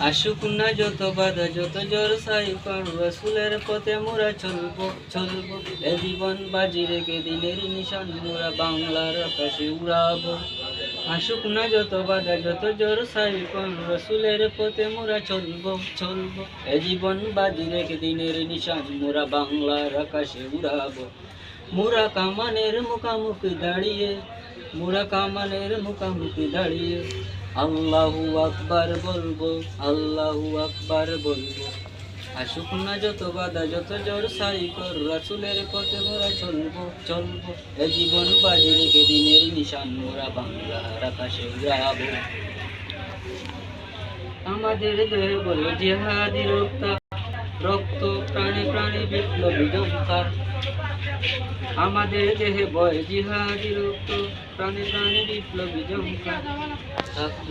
আসুক না যত বাধা যত জোর সাইফার রাসূলের পথে মোরা চলবো এ জীবন বাজি রেখে দিনের নিশান মোরা বাংলার আকাশে উড়াবো। আসুক না যত বাধা যত জোর সাইফার রাসূলের পথে মোরা চলবো এ জীবন বাজি রেখে দিনের নিশান মোরা বাংলার আকাশে উড়াবো। মোরা কামানের মুখামুখি দাঁড়িয়ে আল্লাহু আকবার বলবো, আল্লাহু আকবার বলবো। আসুক না যত বাধা যত জোর সাইকর রাসূলের পথে মোরা চলবো এ জীবন বাজি রেখে দিনের নিশান মোরা বাংলার আকাশে উড়াবো। আমাদের দেহে বলে জিহাদি রক্ত প্রাণে প্রাণে বিপ্লবী ঝংকার। আমাদের দেহে বয় জিহাদি রক্ত প্রাণে প্রাণে বিপ্লবী ঝংকার।